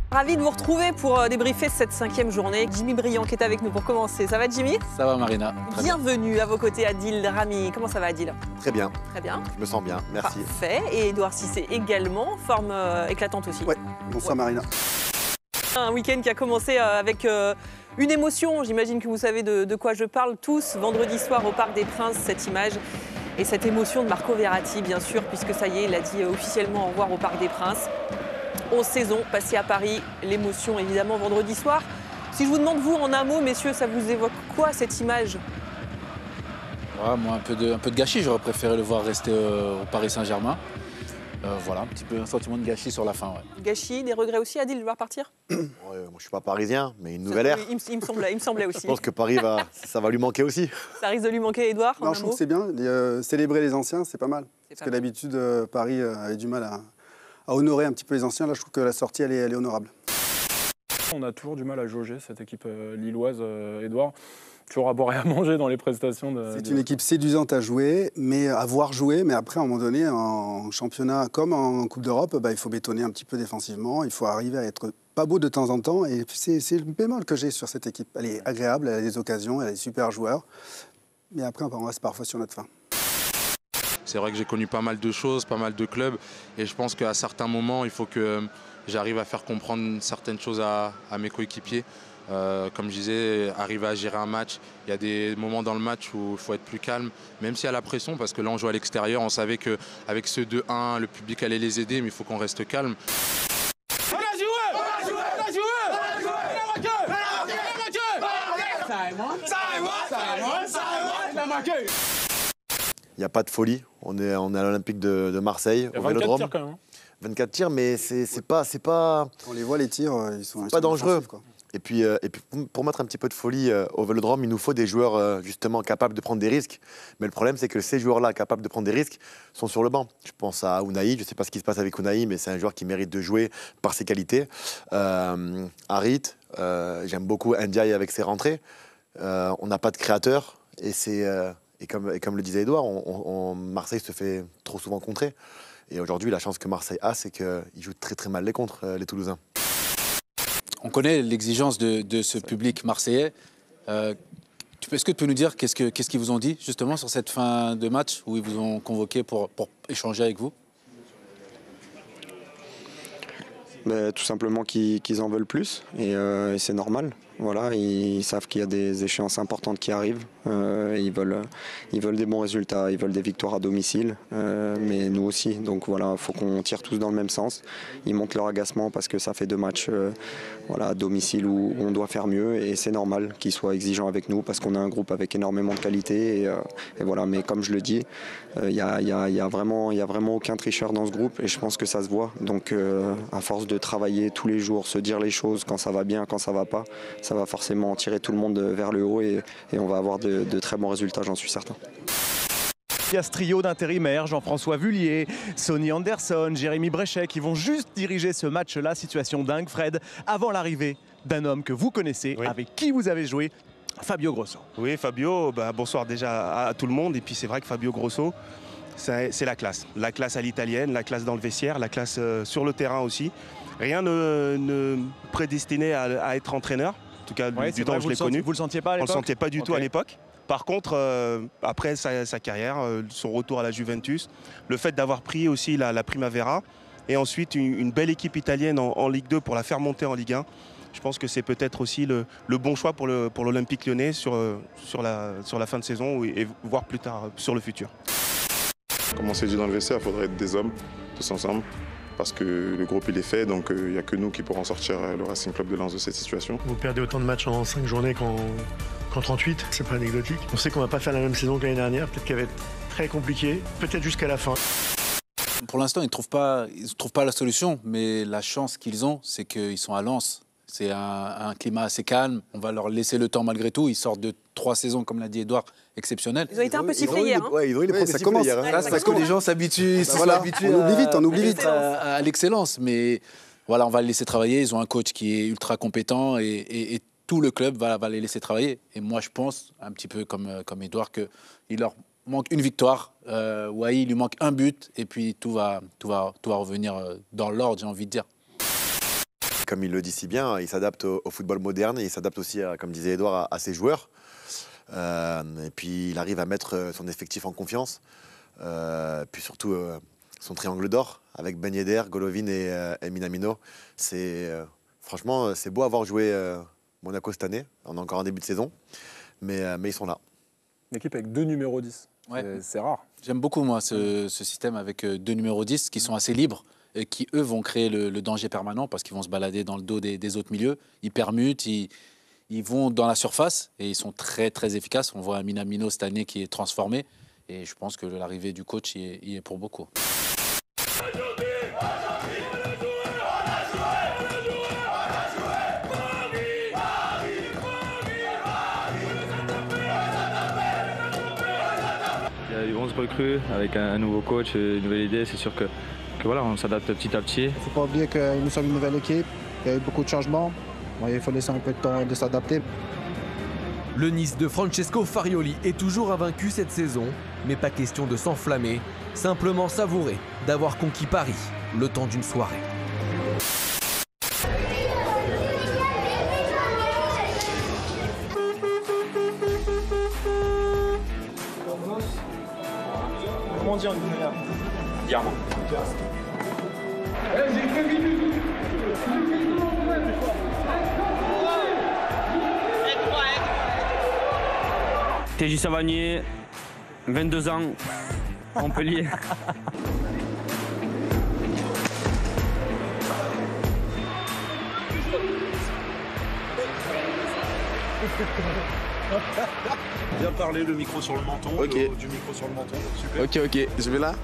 Ravi de vous retrouver pour débriefer cette 5e journée. Jimmy Briand qui est avec nous pour commencer. Ça va Jimmy? Ça va Marina. Bienvenue à vos côtés Adil Rami. Comment ça va Adil? Très bien. Très bien. Je me sens bien, merci. Parfait. Et Edouard Cissé également, forme éclatante aussi. Ouais, bonsoir Marina. Un week-end qui a commencé avec une émotion. J'imagine que vous savez de quoi je parle tous. Vendredi soir au Parc des Princes, cette image. Et cette émotion de Marco Verratti, bien sûr, puisque ça y est, il a dit officiellement au revoir au Parc des Princes. 11 saisons passées à Paris, l'émotion évidemment vendredi soir. Si je vous demande vous en un mot, messieurs, ça vous évoque quoi cette image? Ouais, moi un peu de gâchis, j'aurais préféré le voir rester au Paris Saint-Germain. Voilà, un sentiment de gâchis sur la fin. Ouais. Gâchis, des regrets aussi, Adil, de le voir partir? Moi je ne suis pas parisien, mais une nouvelle ère. Il me semblait aussi. Je pense que Paris, ça va lui manquer aussi. Ça risque de lui manquer, Edouard? Non, je trouve que c'est bien. Célébrer les anciens, c'est pas mal. Parce que d'habitude, Paris avait du mal à honorer un petit peu les anciens. Là, je trouve que la sortie, elle est honorable. On a toujours du mal à jauger cette équipe lilloise, Edouard. Toujours à boire et à manger dans les prestations. C'est une équipe séduisante à jouer, mais à voir jouer. Mais après, à un moment donné, en championnat comme en Coupe d'Europe, il faut bétonner un petit peu défensivement. Il faut arriver à être pas beau de temps en temps. Et c'est le bémol que j'ai sur cette équipe. Elle est agréable, elle a des occasions, elle a des super joueurs. Mais après, on reste parfois sur notre fin. C'est vrai que j'ai connu pas mal de choses, pas mal de clubs. Et je pense qu'à certains moments, il faut que j'arrive à faire comprendre certaines choses à mes coéquipiers. Comme je disais, arriver à gérer un match. Il y a des moments dans le match où il faut être plus calme, même s'il y a la pression, parce que là on joue à l'extérieur. On savait qu'avec ce 2-1, le public allait les aider, mais il faut qu'on reste calme. Il n'y a pas de folie. On est à l'Olympique de Marseille, au Vélodrome. 24 tirs quand même. 24 tirs, mais c'est pas. On les voit les tirs, ils sont pas dangereux. Quoi. Et puis pour mettre un petit peu de folie au Vélodrome, il nous faut des joueurs justement capables de prendre des risques. Mais le problème, c'est que ces joueurs-là capables de prendre des risques sont sur le banc. Je pense à Unai, je ne sais pas ce qui se passe avec Unai, mais c'est un joueur qui mérite de jouer par ses qualités. Harit, j'aime beaucoup Ndiaye avec ses rentrées. On n'a pas de créateur et comme le disait Edouard, Marseille se fait trop souvent contrer. Et aujourd'hui, la chance que Marseille a, c'est qu'ils jouent très très mal les contres, les Toulousains. On connaît l'exigence de ce public marseillais. Est-ce que tu peux nous dire qu'est-ce qu'ils vous ont dit justement sur cette fin de match où ils vous ont convoqué pour échanger avec vous? Tout simplement qu'ils en veulent plus et c'est normal. Voilà, ils savent qu'il y a des échéances importantes qui arrivent. Ils veulent des bons résultats, ils veulent des victoires à domicile, mais nous aussi. Donc voilà, il faut qu'on tire tous dans le même sens. Ils montent leur agacement parce que ça fait 2 matchs à domicile où on doit faire mieux et c'est normal qu'ils soient exigeants avec nous parce qu'on a un groupe avec énormément de qualité. Et voilà, mais comme je le dis, il y a vraiment aucun tricheur dans ce groupe et je pense que ça se voit. Donc à force de travailler tous les jours, se dire les choses quand ça va bien, quand ça va pas, ça va forcément tirer tout le monde vers le haut et on va avoir de très bons résultats, j'en suis certain. Il y a ce trio d'intérimaires, Jean-François Vullier, Sonny Anderson, Jérémy Bréchet, qui vont juste diriger ce match-là, situation dingue, Fred, avant l'arrivée d'un homme que vous connaissez, oui, avec qui vous avez joué, Fabio Grosso. Oui, Fabio, bonsoir déjà à tout le monde. Et puis c'est vrai que Fabio Grosso, c'est la classe à l'italienne, la classe dans le vestiaire, la classe sur le terrain aussi. Rien ne prédestiné à être entraîneur. En tout cas, du temps où je l'ai connu. Vous le sentiez pas à l'époque? On ne le sentait pas du tout à l'époque. Par contre, après sa carrière, son retour à la Juventus, le fait d'avoir pris aussi la Primavera et ensuite une belle équipe italienne en Ligue 2 pour la faire monter en Ligue 1, je pense que c'est peut-être aussi le bon choix pour l'Olympique Lyonnais sur la fin de saison et voire plus tard sur le futur. Comme on s'est dit dans le vestiaire, il faudrait être des hommes tous ensemble. Parce que le groupe il est fait, donc il n'y a que nous qui pourrons sortir le Racing Club de Lens de cette situation. Vous perdez autant de matchs en 5 journées qu'en 38, c'est pas anecdotique. On sait qu'on va pas faire la même saison que l'année dernière, peut-être qu'elle va être très compliquée, peut-être jusqu'à la fin. Pour l'instant, ils ne trouvent pas la solution, mais la chance qu'ils ont, c'est qu'ils sont à Lens. C'est un climat assez calme, on va leur laisser le temps malgré tout. Ils sortent de 3 saisons, comme l'a dit Edouard, exceptionnelles. Ils ont été un peu sifflés hier. Ouais, ils ont eu les premiers sifflets hier. C'est parce que les gens s'habituent on oublie vite à l'excellence. Mais voilà, on va les laisser travailler. Ils ont un coach qui est ultra compétent et tout le club va les laisser travailler. Et moi, je pense, un petit peu comme Edouard, qu'il leur manque une victoire. Wai, il lui manque un but et puis tout va revenir dans l'ordre, j'ai envie de dire. Comme il le dit si bien, il s'adapte au football moderne et il s'adapte aussi, comme disait Edouard, à ses joueurs. Et puis il arrive à mettre son effectif en confiance. Puis surtout son triangle d'or avec Ben Yedder, Golovin et Minamino. Franchement, c'est beau avoir joué Monaco cette année. On est encore en début de saison, mais ils sont là. Une équipe avec 2 numéros 10. Ouais. C'est rare. J'aime beaucoup, moi, ce système avec 2 numéros 10 qui sont assez libres et qui, eux, vont créer le danger permanent parce qu'ils vont se balader dans le dos des autres milieux. Ils permutent, ils vont dans la surface et ils sont très, très efficaces. On voit un Minamino cette année qui est transformé et je pense que l'arrivée du coach y est pour beaucoup. Il y a du 11 recrues avec un nouveau coach, une nouvelle idée. C'est sûr que voilà, on s'adapte petit à petit. Il ne faut pas oublier que nous sommes une nouvelle équipe. Il y a eu beaucoup de changements. Bon, il faut laisser un peu de temps de s'adapter. Le Nice de Francesco Farioli est toujours invaincu cette saison, mais pas question de s'enflammer, simplement savourer d'avoir conquis Paris le temps d'une soirée. Comment on dit en italien? Diamant. TJ Savanier, 22 ans, Montpellier. Bien parler, le micro sur le menton, Ok. du micro sur le menton. Super. Ok, je vais là.